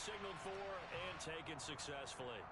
signaled for and taken successfully.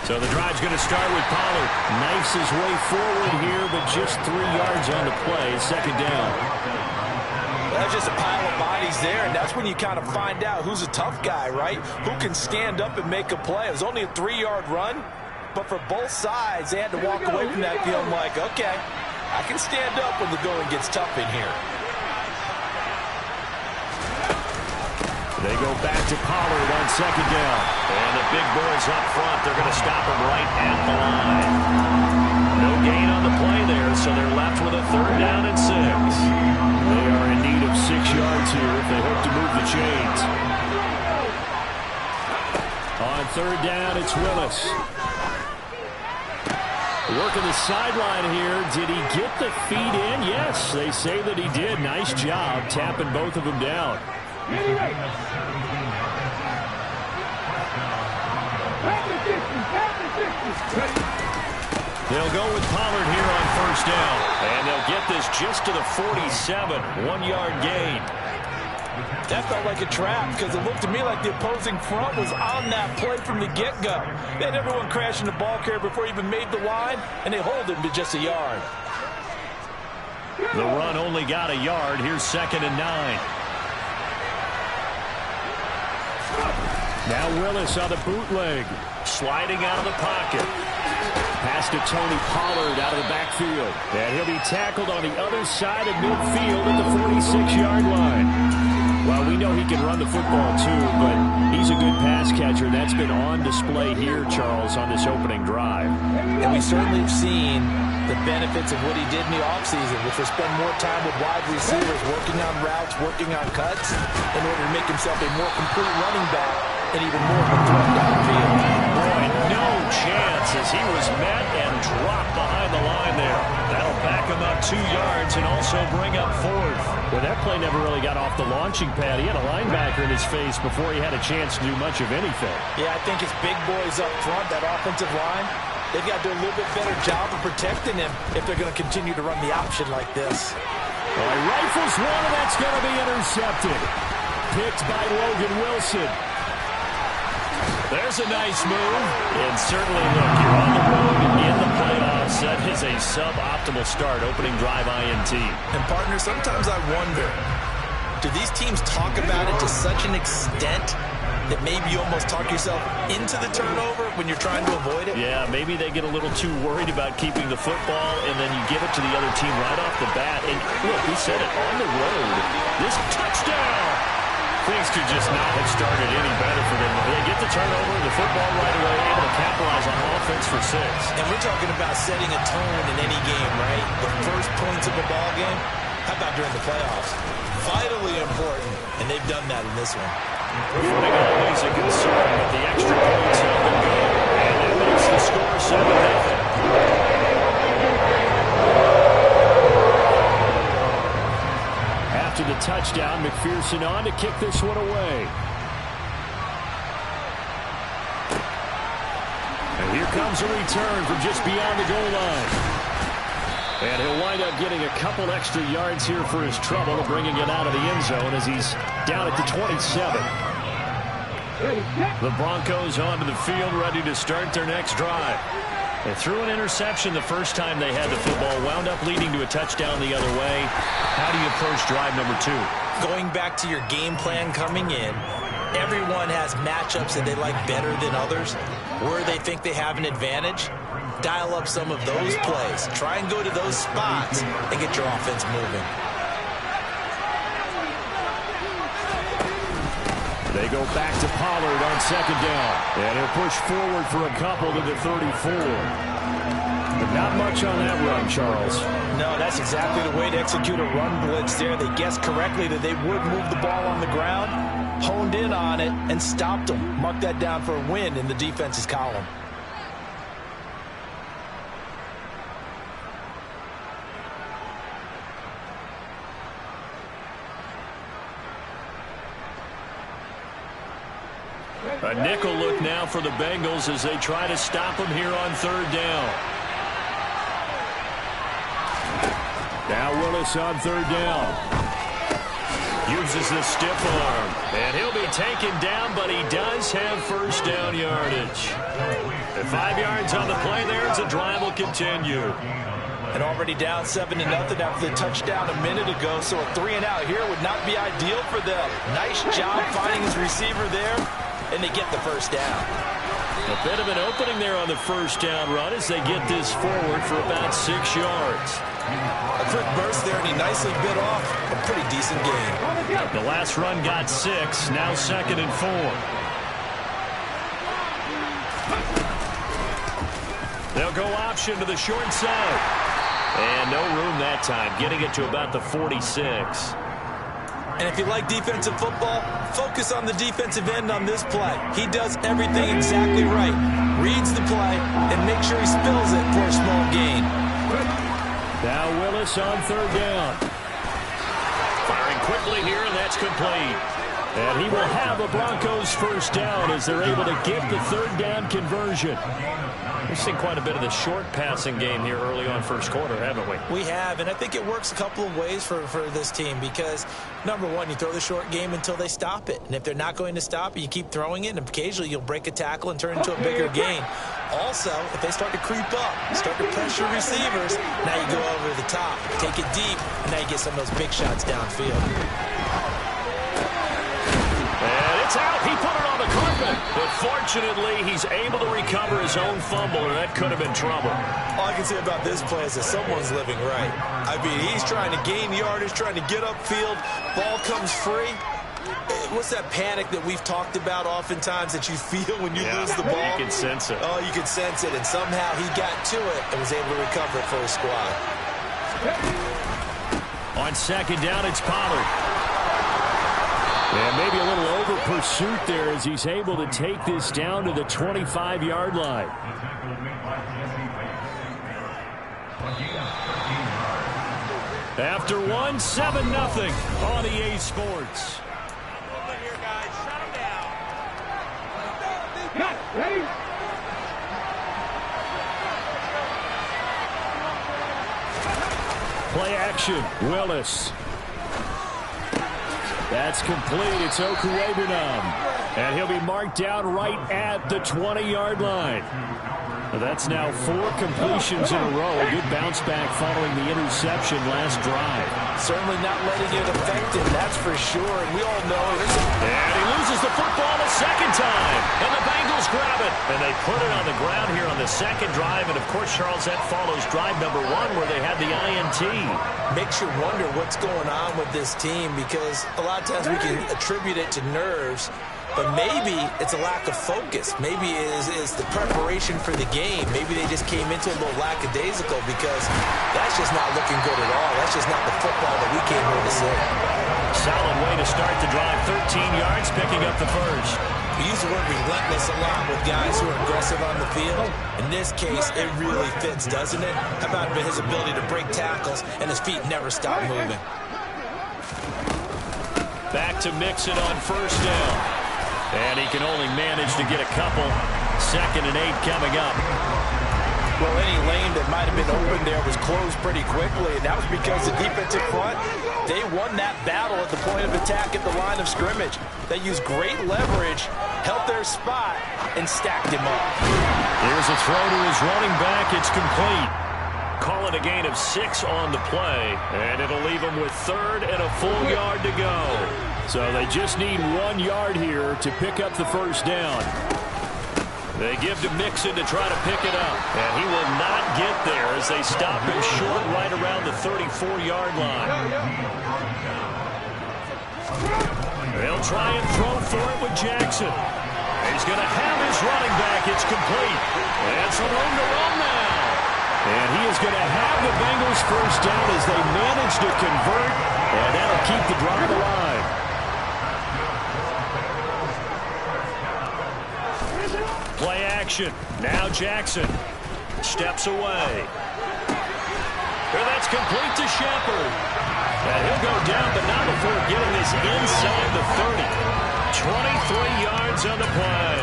So the drive's going to start with Pollard. Knifes his way forward here, but just 3 yards on the play. Second down. That's just a pile of bodies there, and that's when you kind of find out who's a tough guy, right? Who can stand up and make a play. It was only a 3-yard run, but for both sides, they had to walk away from that feeling like, okay, I can stand up when the going gets tough in here. They go back to Pollard on second down. And the big boys up front, they're going to stop him right at the line. No gain on the play there, so they're left with a 3rd down and 6. They are in need of 6 yards here if they hope to move the chains. On 3rd down, it's Willis. Working the sideline here. Did he get the feet in? Yes, they say that he did. Nice job tapping both of them down. They'll go with Pollard here on 1st down. And they'll get this just to the 47. 1-yard gain. That felt like a trap because it looked to me like the opposing front was on that play from the get-go. They had everyone crashing the ball carrier before he even made the line, and they hold him to just a yard. The run only got a yard. Here's 2nd and 9. Now Willis on the bootleg. Sliding out of the pocket. Pass to Tony Pollard out of the backfield. And he'll be tackled on the other side of midfield at the 46-yard line. Well, we know he can run the football too, but he's a good pass catcher. That's been on display here, Charles, on this opening drive. And we certainly have seen the benefits of what he did in the offseason, which was spend more time with wide receivers, working on routes, working on cuts, in order to make himself a more complete running back and even more of a threat downfield. Boy, no chance as he was met and dropped behind the line there. That'll back him up 2 yards and also bring up 4th. Well, that play never really got off the launching pad. He had a linebacker in his face before he had a chance to do much of anything. Yeah, I think his big boys up front, that offensive line, they've got to do a little bit better job of protecting him if they're going to continue to run the option like this. Well, he rifles one, and that's going to be intercepted. Picked by Logan Wilson. There's a nice move. And certainly, look, you're on the road in the playoffs. That is a suboptimal start, opening drive INT. And, partner, sometimes I wonder, do these teams talk about it to such an extent that maybe you almost talk yourself into the turnover when you're trying to avoid it? Yeah, maybe they get a little too worried about keeping the football, and then you give it to the other team right off the bat. And, look, we said it, on the road, this touchdown! Things could just not have started any better for them. They get the turnover, the football right away, able to capitalize on offense for 6. And we're talking about setting a tone in any game, right? The first points of a ball game. How about during the playoffs? Vitally important, and they've done that in this one. Footing always a concern, but the extra points help them go. And it makes the score 7-0. After the touchdown, McPherson on to kick this one away. And here comes a return from just beyond the goal line. And he'll wind up getting a couple extra yards here for his trouble, bringing it out of the end zone as he's down at the 27. The Broncos onto the field, ready to start their next drive. They threw an interception the first time they had the football, wound up leading to a touchdown the other way. How do you approach drive number 2? Going back to your game plan coming in, everyone has matchups that they like better than others. Where they think they have an advantage, dial up some of those plays. Try and go to those spots and get your offense moving. go back to Pollard on second down. And he'll push forward for a couple to the 34. But not much on that run, Charles. No, that's exactly the way to execute a run blitz there. They guessed correctly that they would move the ball on the ground, honed in on it, and stopped them. Mark that down for a win in the defense's column. A nickel look now for the Bengals as they try to stop him here on third down. Now Willis on third down. Uses the stiff arm. And he'll be taken down, but he does have first down yardage. At 5 yards on the play there as the drive will continue. And already down 7-0 after the touchdown a minute ago, so a 3-and-out here would not be ideal for them. Nice job finding his receiver there, and they get the first down. A bit of an opening there on the first down run as they get this forward for about 6 yards. A quick burst there, and he nicely bit off a pretty decent gain. The last run got 6, now 2nd and 4. They'll go option to the short side. And no room that time, getting it to about the 46. And if you like defensive football, focus on the defensive end on this play. He does everything exactly right. Reads the play and makes sure he spills it for a small gain. Now Willis on third down. Firing quickly here, and that's complete. And he will have a Broncos first down as they're able to get the third down conversion. We've seen quite a bit of the short passing game here early on first quarter, haven't we? We have, and I think it works a couple of ways for this team because, number one, you throw the short game until they stop it. And if they're not going to stop it, you keep throwing it, and occasionally you'll break a tackle and turn it into a bigger gain. Also, if they start to creep up, start to pressure receivers, now you go over the top, take it deep, and now you get some of those big shots downfield. And it's out. He put it on the carpet. But fortunately, he's able to recover his own fumble, or that could have been trouble. All I can say about this play is that someone's living right. I mean, he's trying to gain yardage, trying to get upfield. Ball comes free. What's that panic that we've talked about oftentimes that you feel when you lose the ball? You can sense it. Oh, you can sense it. And somehow he got to it and was able to recover it for his squad. On second down, it's Pollard. And maybe a little over pursuit there as he's able to take this down to the 25-yard line. After one, 7-0 on EA Sports. Play action, Willis. That's complete. It's Okuegbunam. And he'll be marked down right at the 20-yard line. That's now 4 completions in a row. A good bounce back following the interception last drive. Certainly not letting it affect him, that's for sure. And we all know it. And he loses the football a second time. And the Bengals grab it. And they put it on the ground here on the second drive. And, of course, Charles, that follows drive number 1 where they had the INT. Makes you wonder what's going on with this team because a lot of times we can attribute it to nerves. But maybe it's a lack of focus. Maybe it is the preparation for the game. Maybe they just came into a little lackadaisical because that's just not looking good at all. That's just not the football that we came here to see. Solid way to start the drive. 13 yards, picking up the first. We use the word relentless a lot with guys who are aggressive on the field. In this case, it really fits, doesn't it? How about his ability to break tackles and his feet never stop moving? Back to Mixon on first down. And he can only manage to get a couple. 2nd and 8 coming up. Well, any lane that might have been open there was closed pretty quickly, and that was because the defensive front, they won that battle at the point of attack at the line of scrimmage. They used great leverage, held their spot, and stacked him up. Here's a throw to his running back. It's complete. Call it a gain of 6 on the play, and it'll leave him with 3rd and a full yard to go. So they just need 1 yard here to pick up the first down. They give to Mixon to try to pick it up. And he will not get there as they stop him short right around the 34-yard line. They'll try and throw for it with Jackson. He's going to have his running back. It's complete. And some room to run now. And he is going to have the Bengals first down as they manage to convert. And that'll keep the drive alive. Play action. Now Jackson steps away. And that's complete to Shepard. And he'll go down, but not before getting this inside the 30. 23 yards on the play.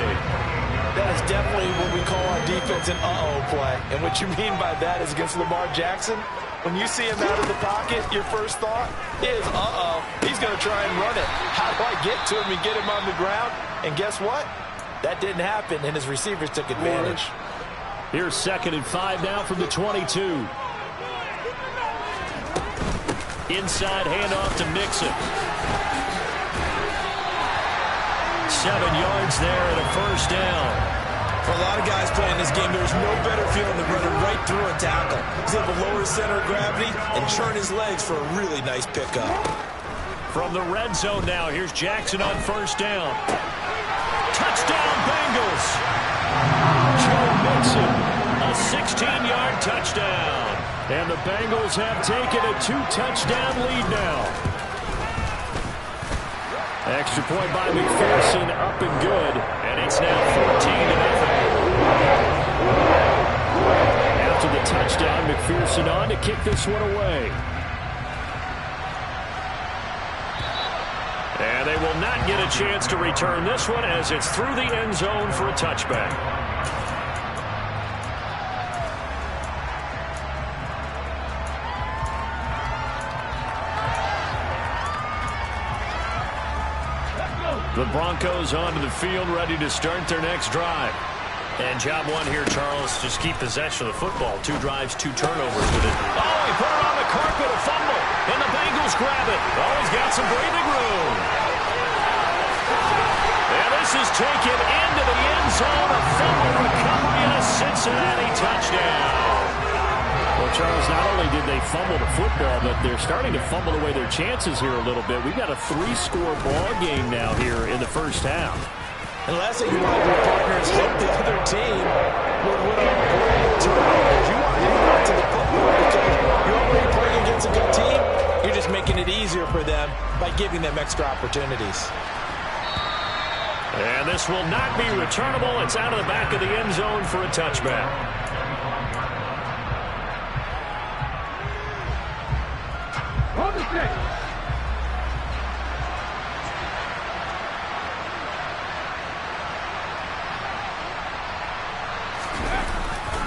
That is definitely what we call our defense an uh-oh play. And what you mean by that is against Lamar Jackson, when you see him out of the pocket, your first thought is, uh-oh, he's going to try and run it. How do I get to him and get him on the ground? And guess what? That didn't happen, and his receivers took advantage. Here's 2nd and 5 now from the 22. Inside handoff to Mixon. 7 yards there and a first down. For a lot of guys playing this game, there's no better feeling than running right through a tackle. He's able to lower his center of gravity and churn his legs for a really nice pickup. From the red zone now, here's Jackson on first down. Touchdown, Bengals! Joe Mixon, a 16-yard touchdown. And the Bengals have taken a 2-touchdown lead now. Extra point by McPherson, up and good. And it's now 14-0. After the touchdown, McPherson on to kick this one away. And they will not get a chance to return this one as it's through the end zone for a touchback. The Broncos onto the field, ready to start their next drive. And job one here, Charles, just keep possession of the football. 2 drives, 2 turnovers with it. Oh, he put it on the carpet, a fumble. And the Bengals grab it. Oh, he's got some breathing room. And this is taken into the end zone. A fumble recovery and a Cincinnati touchdown. Well, Charles, not only did they fumble the football, but they're starting to fumble away their chances here a little bit. We've got a 3-score ball game now here in the first half. And the last thing you want to do, partner, is hope the other team would win on great turnovers. You want to hang on to the football because you're already playing against a good team. You're just making it easier for them by giving them extra opportunities. And this will not be returnable. It's out of the back of the end zone for a touchback.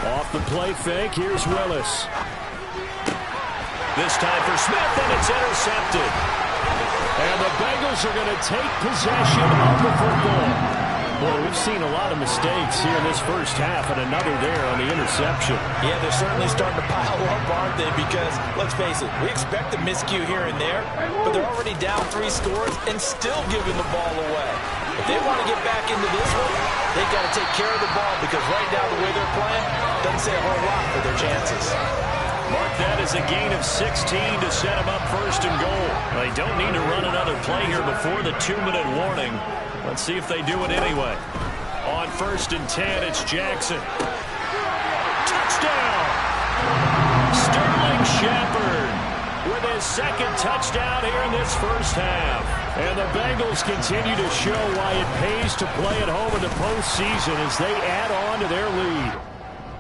Off the play fake, here's Willis. This time for Smith, and it's intercepted. And the Bengals are going to take possession of the football. Boy, we've seen a lot of mistakes here in this first half, and another there on the interception. Yeah, they're certainly starting to pile up, aren't they? Because, let's face it, we expect a miscue here and there, but they're already down 3 scores and still giving the ball away. If they want to get back into this one, they've got to take care of the ball because right now the way they're playing doesn't say a whole lot for their chances. Mark that as a gain of 16 to set them up first and goal. They don't need to run another play here before the 2-minute warning. Let's see if they do it anyway. On 1st and 10, it's Jackson. Touchdown! Sterling Shepard with his 2nd touchdown here in this first half. And the Bengals continue to show why it pays to play at home in the postseason as they add on to their lead.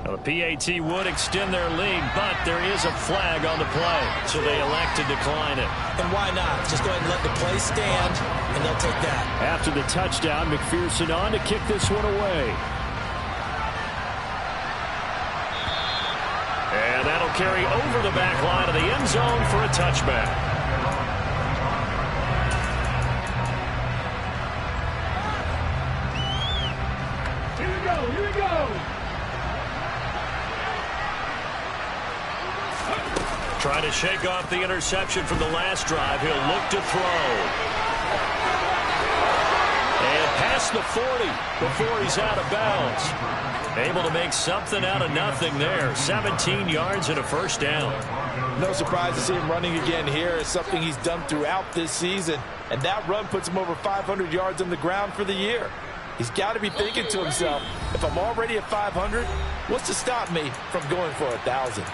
Now, the PAT would extend their lead, but there is a flag on the play, so they elect to decline it. And why not? Just go ahead and let the play stand, and they'll take that. After the touchdown, McPherson on to kick this one away. And that'll carry over the back line of the end zone for a touchback. Here we go. Trying to shake off the interception from the last drive. He'll look to throw. And past the 40 before he's out of bounds. Able to make something out of nothing there. 17 yards and a first down. No surprise to see him running again here. It's something he's done throughout this season. And that run puts him over 500 yards on the ground for the year. He's got to be thinking to himself, if I'm already at 500, what's to stop me from going for 1,000?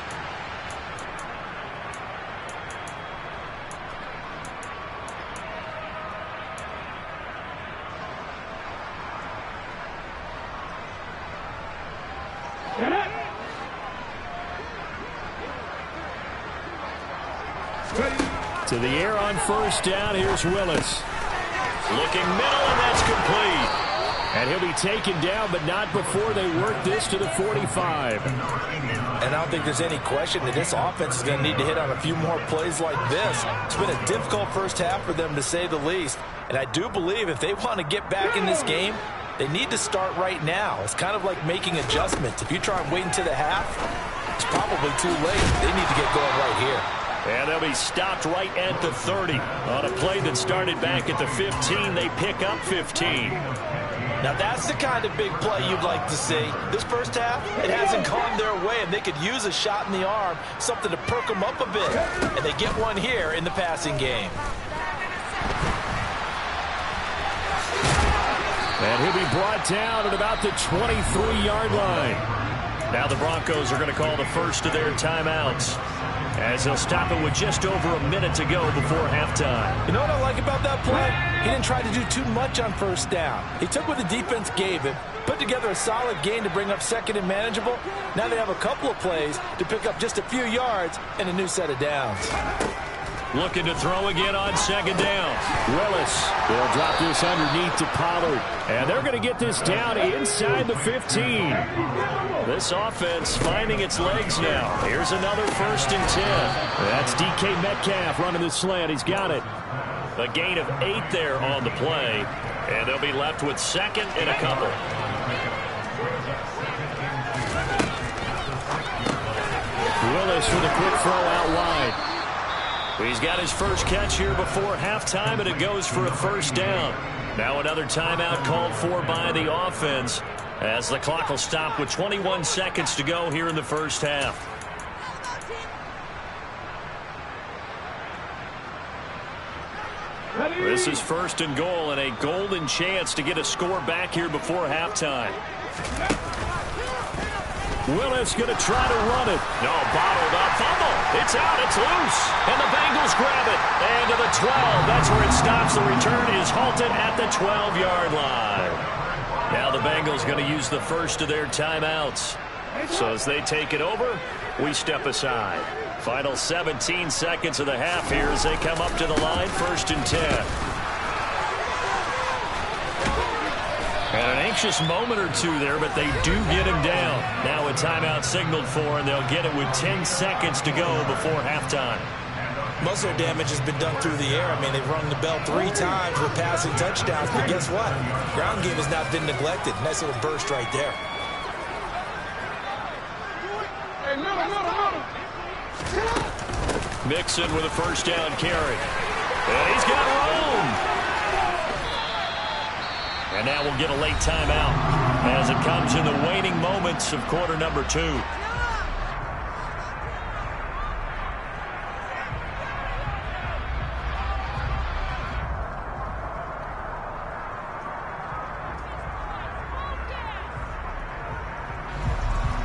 To the air on first down. Here's Willis. Looking middle, and that's complete. And he'll be taken down, but not before they work this to the 45. And I don't think there's any question that this offense is going to need to hit on a few more plays like this. It's been a difficult first half for them, to say the least. And I do believe if they want to get back in this game, they need to start right now. It's kind of like making adjustments. If you try and wait until the half, it's probably too late. They need to get going right here. And they'll be stopped right at the 30. On a play that started back at the 15, they pick up 15. Now that's the kind of big play you'd like to see. This first half, it hasn't gone their way, and they could use a shot in the arm, something to perk them up a bit. And they get one here in the passing game. And he'll be brought down at about the 23-yard line. Now the Broncos are going to call the first of their timeouts, as they'll stop it with just over a minute to go before halftime. You know what I like about that play? He didn't try to do too much on first down. He took what the defense gave him, put together a solid gain to bring up second and manageable. Now they have a couple of plays to pick up just a few yards and a new set of downs. Looking to throw again on second down. Willis. They'll drop this underneath to Pollard. And they're going to get this down inside the 15. This offense finding its legs now. Here's another 1st and 10. That's DK Metcalf running the slant. He's got it. A gain of 8 there on the play. And they'll be left with second and a couple. Willis with a quick throw out wide. He's got his first catch here before halftime, and it goes for a first down. Now another timeout called for by the offense, as the clock will stop with 21 seconds to go here in the first half. This is 1st and goal, and a golden chance to get a score back here before halftime. Willis going to try to run it. No, bottled up. Fumble. It's out. It's loose. And the Bengals grab it. And to the 12. That's where it stops. The return is halted at the 12-yard line. Now the Bengals going to use the first of their timeouts. So as they take it over, we step aside. Final 17 seconds of the half here as they come up to the line. 1st and 10. And an anxious moment or two there, but they do get him down. Now a timeout signaled for, and they'll get it with 10 seconds to go before halftime. Most of their damage has been done through the air. I mean, they've rung the bell 3 times with passing touchdowns, but guess what? Ground game has not been neglected. Nice little burst right there. Mixon with a first down carry. And he's got room. And now we'll get a late timeout as it comes in the waning moments of quarter number 2.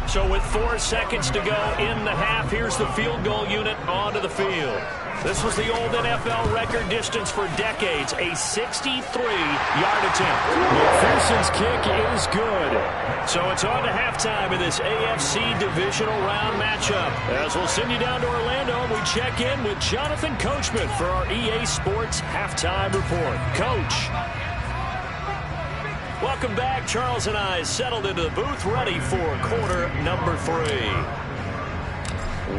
So with 4 seconds to go in the half, here's the field goal unit onto the field. This was the old NFL record distance for decades, a 63-yard attempt. McPherson's kick is good. So it's on to halftime in this AFC divisional round matchup. As we'll send you down to Orlando, and we check in with Jonathan Coachman for our EA Sports halftime report. Coach. Welcome back. Charles and I settled into the booth, ready for quarter number 3.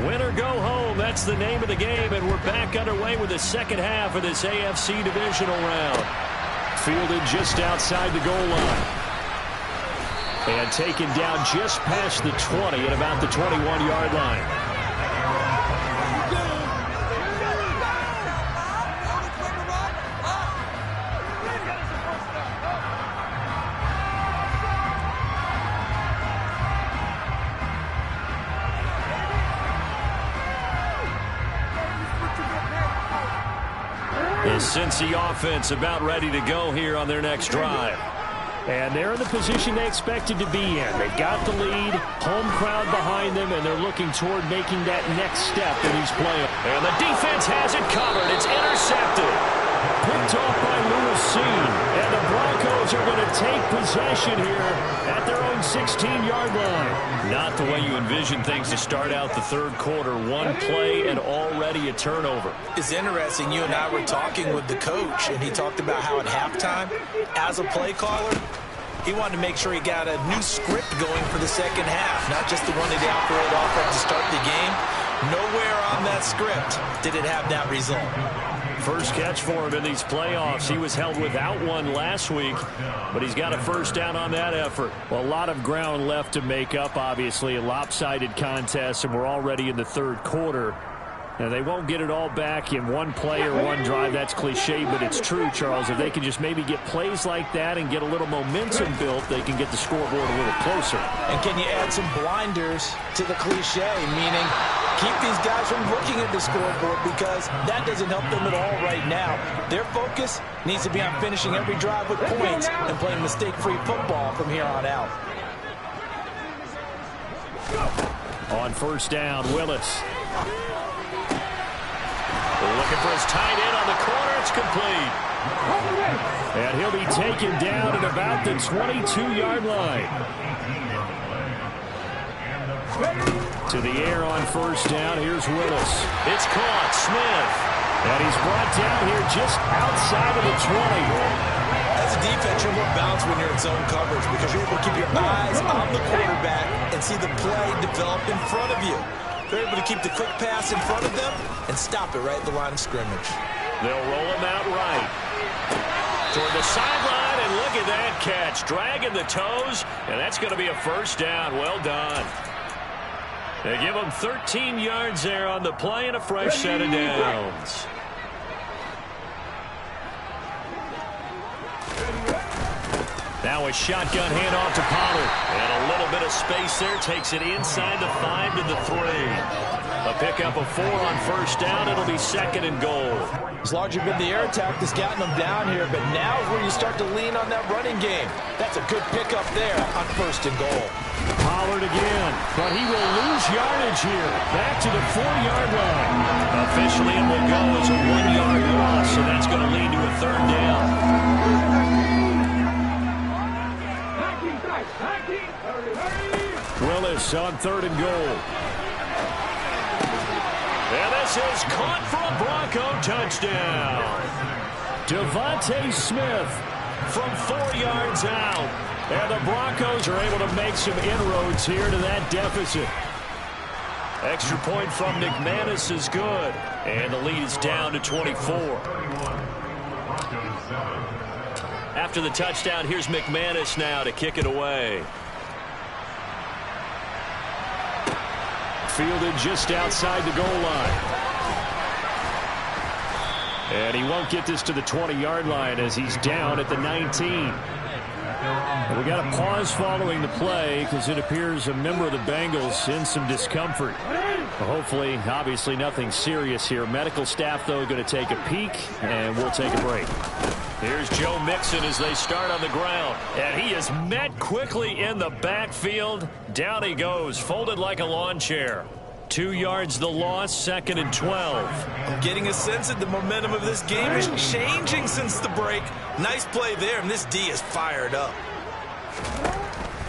Win or go home, that's the name of the game, and we're back underway with the second half of this AFC divisional round. Fielded just outside the goal line. And taken down just past the 20 at about the 21-yard line. The Cincy offense about ready to go here on their next drive. And they're in the position they expected to be in. They've got the lead, home crowd behind them, and they're looking toward making that next step in these playoffs. And the defense has it covered. It's intercepted. Picked off by Lewis. And the Broncos are going to take possession here at their own 16-yard line. Not the way you envision things to start out the third quarter. One play and already a turnover. It's interesting. You and I were talking with the coach, and he talked about how at halftime, as a play caller, he wanted to make sure he got a new script going for the second half, not just the one that he operated off of to start the game. Nowhere on that script did it have that result. First catch for him in these playoffs. He was held without one last week, but he's got a first down on that effort. Well, a lot of ground left to make up, obviously. A lopsided contest, and we're already in the third quarter. Now, they won't get it all back in one play or one drive. That's cliche, but it's true, Charles. If they can just maybe get plays like that and get a little momentum built, they can get the scoreboard a little closer. And can you add some blinders to the cliche, meaning keep these guys from looking at the scoreboard, because that doesn't help them at all right now. Their focus needs to be on finishing every drive with points and playing mistake-free football from here on out. On first down, Willis. Looking for his tight end on the corner. It's complete. And he'll be taken down at about the 22-yard line. To the air on first down. Here's Willis. It's caught. Smith. And he's brought down here just outside of the 20. As a defense, you're more balanced when you're in zone coverage because you're able to keep your eyes on the quarterback and see the play develop in front of you. They're able to keep the quick pass in front of them and stop it right at the line of scrimmage. They'll roll him out right. Toward the sideline, and look at that catch. Dragging the toes, and that's going to be a first down. Well done. They give him 13 yards there on the play and a fresh set of downs. Now a shotgun handoff to Pollard. And a little bit of space there. Takes it inside the 5 to the 3. A pickup of 4 on first down. It'll be second and goal. It's largely been the air attack that's gotten them down here, but now is where you start to lean on that running game. That's a good pickup there on first and goal. Pollard again, but he will lose yardage here. Back to the 4-yard line. Officially it will go as a 1-yard loss, so that's going to lead to a third down. Willis on third and goal. And this is caught for a Bronco touchdown. Devontae Smith from 4 yards out. And the Broncos are able to make some inroads here to that deficit. Extra point from McManus is good. And the lead is down to 24. After the touchdown, here's McManus now to kick it away. Fielded just outside the goal line. And he won't get this to the 20-yard line as he's down at the 19. And we got a pause following the play because it appears a member of the Bengals in some discomfort. Well, hopefully, obviously nothing serious here. Medical staff, though, going to take a peek, and we'll take a break. Here's Joe Mixon as they start on the ground. And he is met quickly in the backfield. Down he goes, folded like a lawn chair. 2 yards the loss, second and 12. I'm getting a sense that the momentum of this game is changing since the break. Nice play there, and this D is fired up.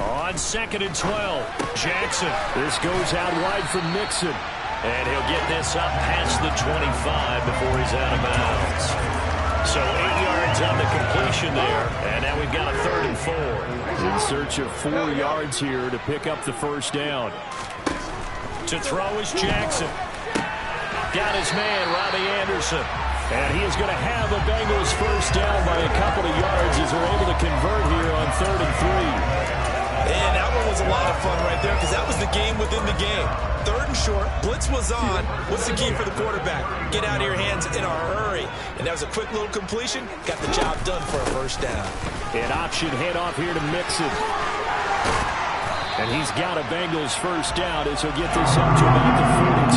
On second and 12, Jackson. This goes out wide from Mixon. And he'll get this up past the 25 before he's out of bounds. So 8 yards on the completion there. And now we've got a third and 4. In search of 4 yards here to pick up the first down. To throw is Jackson. Got his man, Robbie Anderson. And he is going to have the Bengals first down by a couple of yards as they're able to convert here on third and 3. And that one was a lot of fun right there because that was the game within the game. Third and short, blitz was on. What's the key for the quarterback? Get out of your hands in a hurry. And that was a quick little completion. Got the job done for a first down. An option handoff here to Mixon. And he's got a Bengals first down as he'll get this up to about the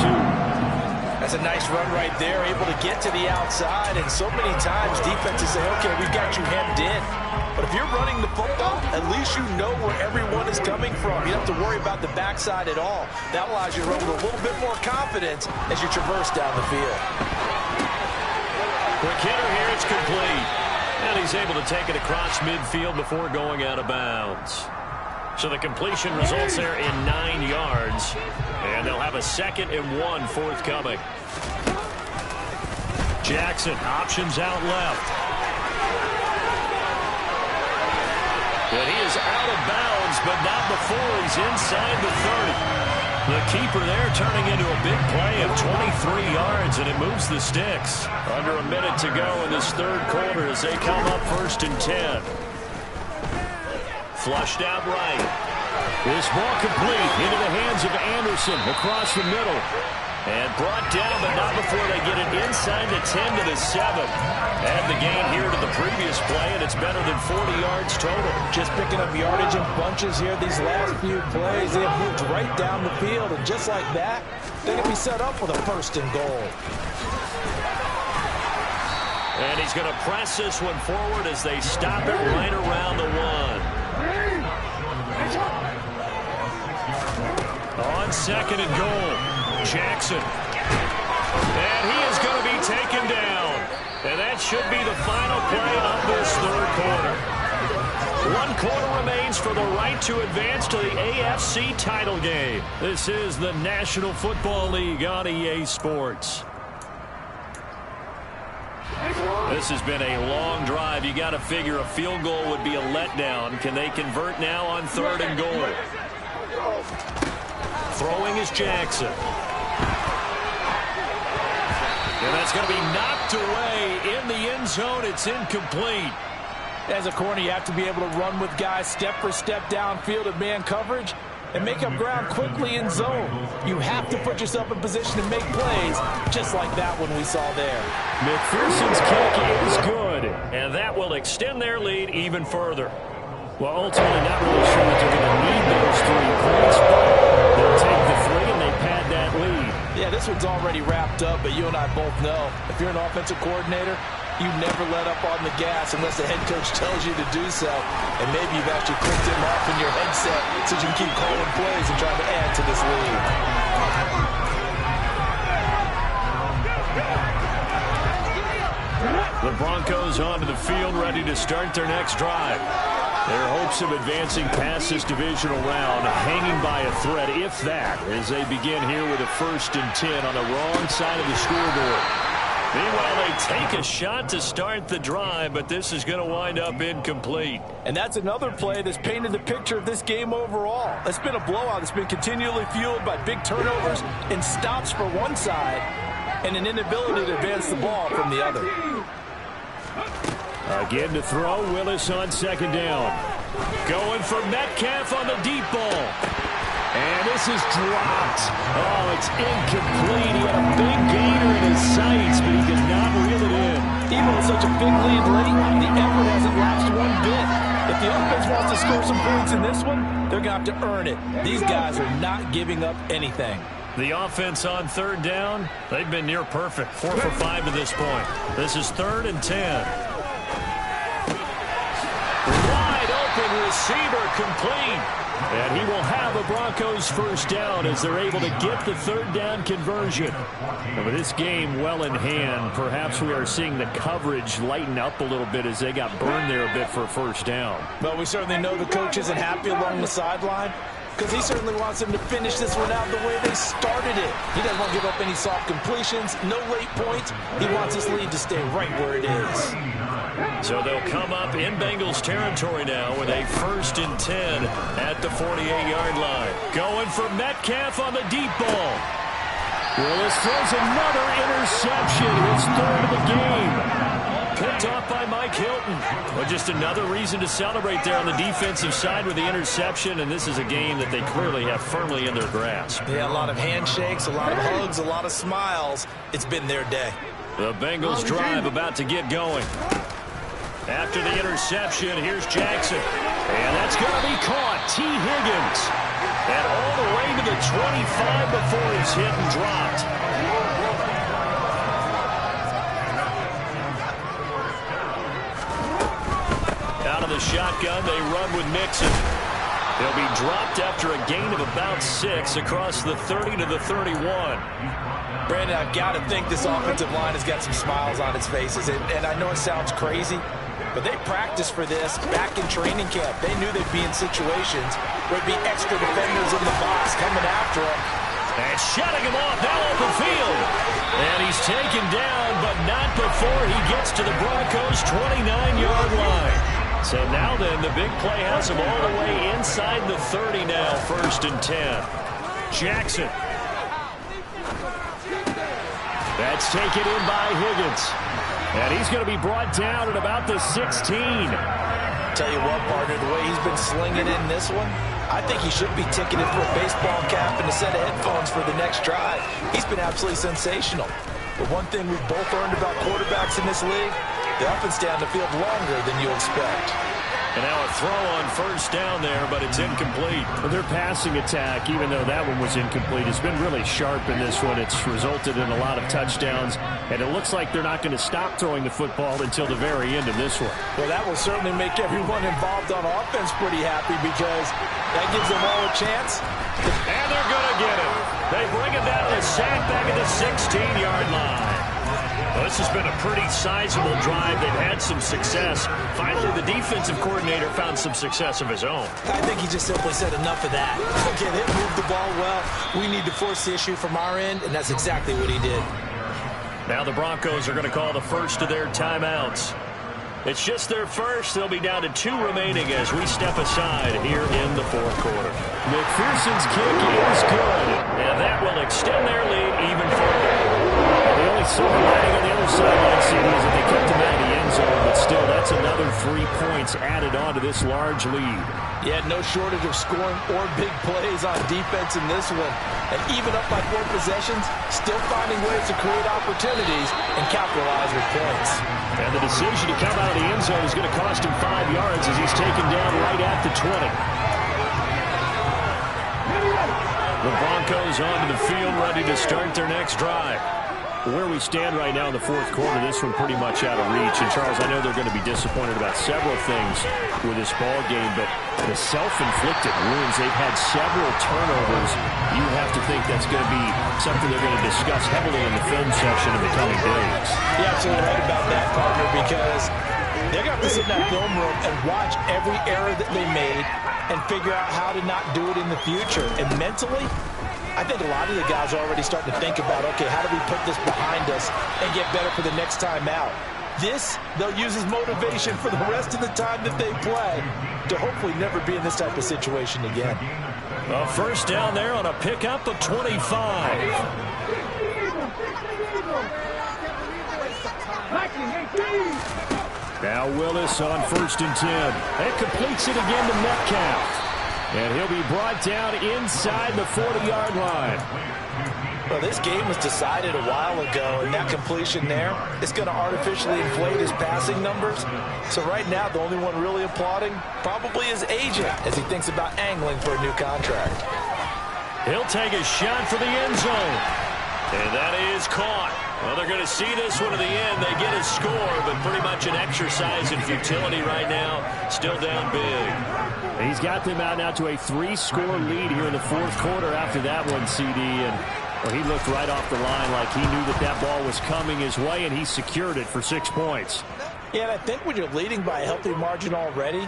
42. That's a nice run right there, able to get to the outside. And so many times defenses say, okay, we've got you hemmed in. But if you're running the football, at least you know where everyone is coming from. You don't have to worry about the backside at all. That allows you to run with a little bit more confidence as you traverse down the field. Quick hitter here, it's complete. And he's able to take it across midfield before going out of bounds. So the completion results there in 9 yards. And they'll have a 2nd and 1 forthcoming. Jackson, options out left. And he is out of bounds, but not before he's inside the 30. The keeper there turning into a big play of 23 yards, and it moves the sticks. Under a minute to go in this 3rd quarter as they come up 1st and 10. Flushed out right. This ball complete into the hands of Anderson across the middle. And brought down, but not before they get it inside the 10 to the 7. Add the gain here to the previous play, and it's better than 40 yards total. Just picking up yardage in bunches here these last few plays. They have moved right down the field, and just like that, they're going to be set up with a 1st and goal. And he's going to press this one forward as they stop it right around the 1. On 2nd and goal, Jackson. And he is going to be taken down. And that should be the final play of this 3rd quarter. 1 quarter remains for the right to advance to the AFC title game. This is the National Football League on EA Sports. This has been a long drive. You got to figure a field goal would be a letdown. Can they convert now on 3rd and goal? Throwing is Jackson. And that's going to be knocked away in the end zone. It's incomplete. As a corner, you have to be able to run with guys step for step downfield at man coverage and make up ground quickly in zone. You have to put yourself in position to make plays, just like that one we saw there. McPherson's kick is good, and that will extend their lead even further. Well, ultimately, not really sure that they're going to need those 3 points, but they'll take the 3 and they pad that lead. Yeah, this one's already wrapped up, but you and I both know if you're an offensive coordinator, you never let up on the gas unless the head coach tells you to do so. And maybe you've actually clicked him off in your headset so you can keep calling plays and trying to add to this lead. The Broncos onto the field, ready to start their next drive. Their hopes of advancing past this divisional round hanging by a thread, if that, as they begin here with a 1st and 10 on the wrong side of the scoreboard. Meanwhile, they take a shot to start the drive, but this is going to wind up incomplete. And that's another play that's painted the picture of this game overall. It's been a blowout. It's been continually fueled by big turnovers and stops for one side and an inability to advance the ball from the other. Again to throw, Willis on 2nd down. Going for Metcalf on the deep ball. And this is dropped. Oh, it's incomplete. He had a big gainer in his sights, but he did not reel it in. Even with such a big lead late, the effort hasn't lapsed one bit. If the offense wants to score some points in this one, they're going to have to earn it. These guys are not giving up anything. The offense on 3rd down, they've been near perfect. 4 for 5 to this point. This is 3rd and 10. Wide open receiver complete. And he will have a Broncos 1st down as they're able to get the 3rd down conversion. And with this game well in hand, perhaps we are seeing the coverage lighten up a little bit as they got burned there a bit for a 1st down. But we certainly know the coach isn't happy along the sideline because he certainly wants them to finish this one out the way they started it. He doesn't want to give up any soft completions, no late points. He wants his lead to stay right where it is. So they'll come up in Bengals territory now with a 1st and 10 at the 48-yard line. Going for Metcalf on the deep ball. Willis throws another interception, his 3rd of the game. Picked off by Mike Hilton. Well, just another reason to celebrate there on the defensive side with the interception, and this is a game that they clearly have firmly in their grasp. Yeah, a lot of handshakes, a lot of hugs, a lot of smiles. It's been their day. The Bengals drive about to get going. After the interception, here's Jackson. And that's going to be caught. T. Higgins. And all the way to the 25 before he's hit and dropped. shotgun. They run with Mixon. They'll be dropped after a gain of about 6 across the 30 to the 31. Brandon, I've got to think this offensive line has got some smiles on its faces. And I know it sounds crazy, but they practiced for this back in training camp. They knew they'd be in situations where it'd be extra defenders in the box coming after them. And shutting him off, now open field. And he's taken down, but not before he gets to the Broncos' 29-yard line. So now then, the big play has him all the way inside the 30 now, 1st and 10. Jackson. That's taken in by Higgins. And he's going to be brought down at about the 16. Tell you what, partner, the way he's been slinging in this one, I think he should be ticketed for a baseball cap and a set of headphones for the next drive. He's been absolutely sensational. But one thing we've both learned about quarterbacks in this league, they often stay on the field longer than you expect. And now a throw on 1st down there, but it's incomplete. Their passing attack, even though that one was incomplete, has been really sharp in this one. It's resulted in a lot of touchdowns, and it looks like they're not going to stop throwing the football until the very end of this one. Well, that will certainly make everyone involved on offense pretty happy because that gives them all a chance. And they're going to get him. They bring him down to the sack back at the 16-yard line. Well, this has been a pretty sizable drive. They've had some success. Finally, the defensive coordinator found some success of his own. I think he just simply said enough of that. Okay, they moved the ball well. We need to force the issue from our end, and that's exactly what he did. Now the Broncos are going to call the first of their timeouts. It's just their first. They'll be down to 2 remaining as we step aside here in the 4th quarter. McPherson's kick is good, and that will extend their lead even further. The only silver lining on the other sideline, CD, is that they kept him out of the end zone, but still, that's another 3 points added on to this large lead. Yeah, no shortage of scoring or big plays on defense in this one. And even up by 4 possessions, still finding ways to create opportunities and capitalize with points. And the decision to come out of the end zone is going to cost him 5 yards as he's taken down right at the 20. The Broncos onto the field, ready to start their next drive. Where we stand right now in the 4th quarter, this one pretty much out of reach. And, Charles, I know they're going to be disappointed about several things with this ball game, but the self-inflicted wounds, they've had several turnovers. You have to think that's going to be something they're going to discuss heavily in the film section in the coming days. You're absolutely right about that, partner, because they're going to have to sit in that film room and watch every error that they made and figure out how to not do it in the future. And mentally, I think a lot of the guys are already starting to think about, okay, how do we put this behind us and get better for the next time out? This, they'll use as motivation for the rest of the time that they play to hopefully never be in this type of situation again. Well, 1st down there on a pickup of 25. Now Willis on 1st and 10. And completes it again to Metcalf. And he'll be brought down inside the 40-yard line. Well, this game was decided a while ago, and that completion there is going to artificially inflate his passing numbers. So right now, the only one really applauding probably his agent as he thinks about angling for a new contract. He'll take a shot for the end zone. And that is caught. Well, they're going to see this one to the end. They get a score, but pretty much an exercise in futility right now. Still down big. And he's got them out now to a 3-score lead here in the 4th quarter after that one, CD. And well, he looked right off the line like he knew that that ball was coming his way, and he secured it for 6 points. Yeah, and I think when you're leading by a healthy margin already,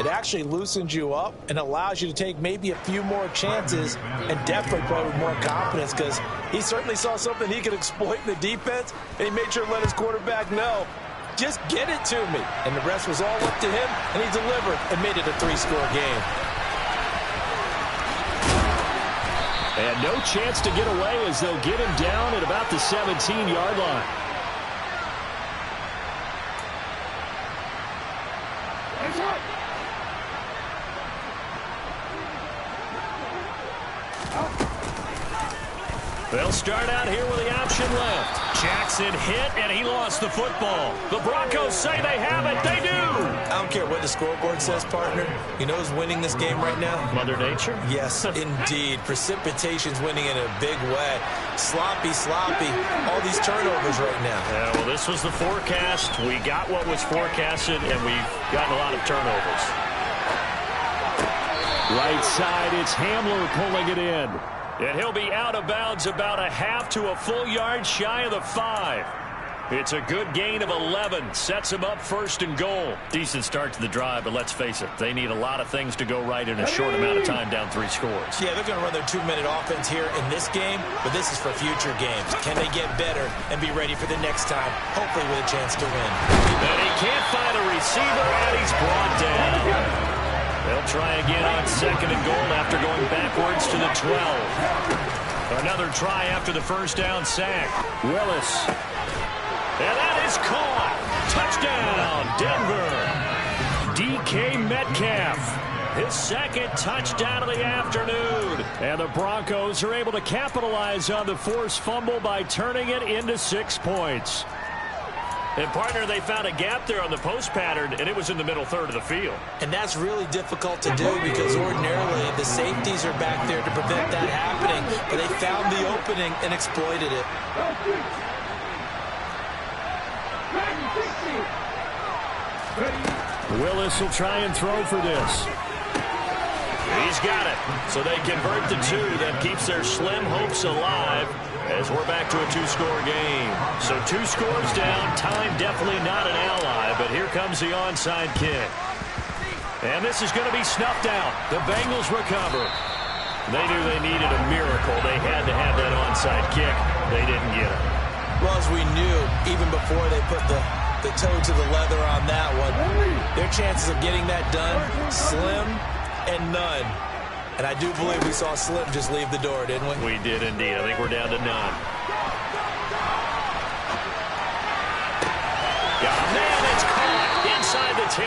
it actually loosens you up and allows you to take maybe a few more chances and definitely play with more confidence because he certainly saw something he could exploit in the defense, and he made sure to let his quarterback know, just get it to me. And the rest was all up to him, and he delivered and made it a 3-score game. And no chance to get away as they'll get him down at about the 17-yard line. They'll start out here with the option left. Jackson hit, and he lost the football. The Broncos say they have it. They do. I don't care what the scoreboard says, partner. You know who's winning this game right now? Mother Nature? Yes, indeed. Precipitation's winning in a big way. Sloppy. All these turnovers right now. Yeah, well, this was the forecast. We got what was forecasted, and we've gotten a lot of turnovers. Right side, it's Hamler pulling it in. And he'll be out of bounds about a half to a full yard shy of the 5. It's a good gain of 11. Sets him up first and goal. Decent start to the drive, but let's face it, they need a lot of things to go right in a short amount of time down 3 scores. Yeah, they're going to run their 2-minute offense here in this game, but this is for future games. Can they get better and be ready for the next time, hopefully with a chance to win? And he can't find a receiver, and he's brought down. They'll try again on 2nd and goal after going backwards to the 12. Another try after the first down sack. Willis. And that is caught. Touchdown, Denver. DK Metcalf. His 2nd touchdown of the afternoon. And the Broncos are able to capitalize on the forced fumble by turning it into 6 points. And, partner, they found a gap there on the post pattern, and it was in the middle third of the field. And that's really difficult to do because ordinarily the safeties are back there to prevent that happening. But they found the opening and exploited it. Willis will try and throw for this. He's got it. So they convert the 2. That keeps their slim hopes alive as we're back to a 2-score game. So 2 scores down. Time definitely not an ally, but here comes the onside kick. And this is going to be snuffed out. The Bengals recover. They knew they needed a miracle. They had to have that onside kick. They didn't get it. Well, as we knew, even before they put the toe to the leather on that one, their chances of getting that done, slim and none. And I do believe we saw Slim just leave the door, didn't we? We did indeed. I think we're down to none. Yeah, man, it's caught inside the 10.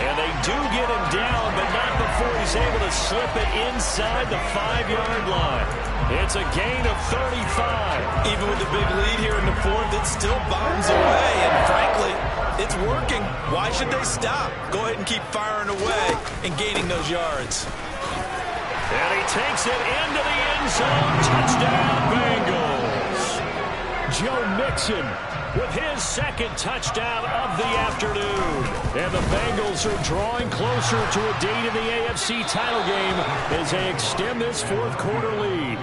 And they do get him down, but not before he's able to slip it inside the 5-yard line. It's a gain of 35. Even with the big lead here in the 4th, it still bombs away. And frankly, it's working. Why should they stop? Go ahead and keep firing away and gaining those yards. And he takes it into the end zone. Touchdown, Bengals. Joe Mixon with his 2nd touchdown of the afternoon. And the Bengals are drawing closer to a date in the AFC title game as they extend this 4th quarter lead.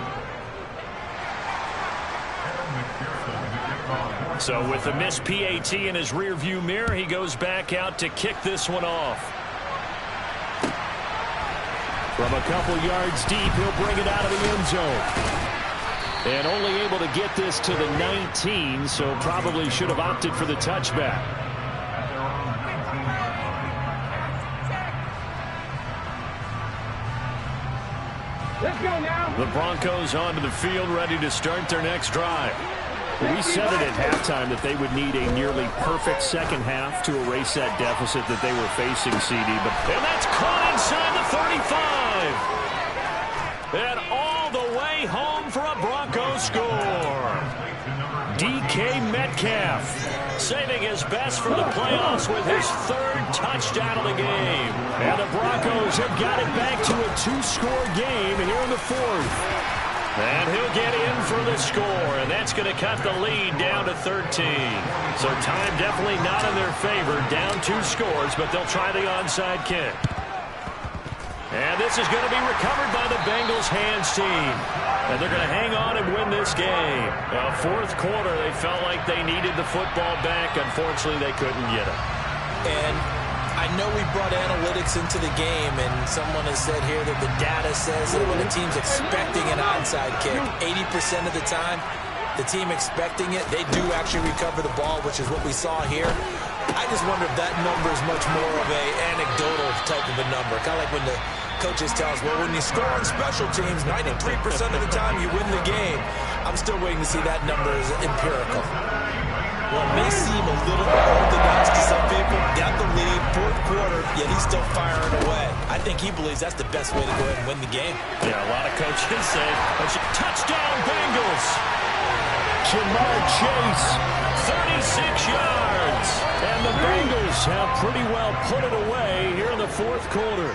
So with the missed PAT in his rearview mirror, he goes back out to kick this one off. From a couple yards deep, he'll bring it out of the end zone. And only able to get this to the 19, so probably should have opted for the touchback. Let's go now. The Broncos onto the field, ready to start their next drive. We said it at halftime that they would need a nearly perfect second half to erase that deficit that they were facing, CD. And that's caught inside the 35. And all the way home for a Broncos score. DK Metcalf saving his best for the playoffs with his 3rd touchdown of the game. And the Broncos have got it back to a 2-score game here in the 4th. And he'll get in for the score, and that's going to cut the lead down to 13. So time definitely not in their favor, down 2 scores, but they'll try the onside kick. And this is going to be recovered by the Bengals hands team. And they're going to hang on and win this game. 4th quarter, they felt like they needed the football back. Unfortunately, they couldn't get it. And I know we brought analytics into the game, and someone has said here that the data says that when the team's expecting an onside kick, 80% of the time, the team expecting it, they do actually recover the ball, which is what we saw here. I just wonder if that number is much more of a anecdotal type of a number. Kind of like when the coaches tell us, well, when you score on special teams, 93% of the time you win the game. I'm still waiting to see that number as empirical. Well, it may seem a little unorthodox to some people. Got the lead, fourth quarter, yet he's still firing away. I think he believes that's the best way to go ahead and win the game. Yeah, a lot of coaches say, touchdown Bengals. Jamar Chase, 36 yards. And the Bengals have pretty well put it away here in the fourth quarter.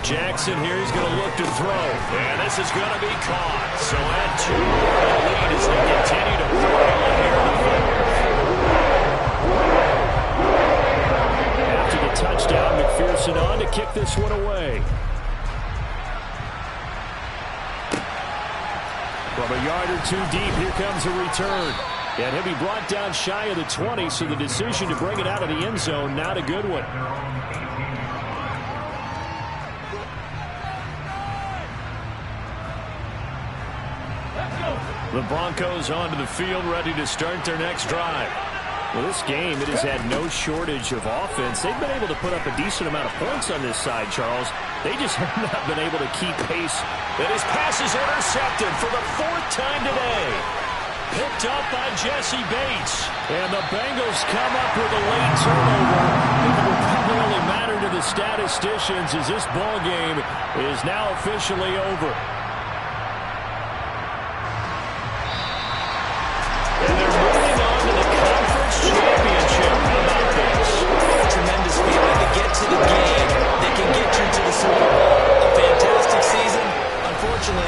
Jackson here is going to look to throw. And this is going to be caught. So add 2 more to the lead as they continue to prevail here in the fourth. After the touchdown, McPherson on to kick this one away. From a yard or 2 deep, here comes a return. And he'll be brought down shy of the 20, so the decision to bring it out of the end zone, not a good one. The Broncos onto the field, ready to start their next drive. Well, this game, it has had no shortage of offense. They've been able to put up a decent amount of points on this side, Charles. They just have not been able to keep pace. And his pass is intercepted for the 4th time today. Picked up by Jesse Bates. And the Bengals come up with a late turnover. It will probably only matter to the statisticians as this ball game is now officially over.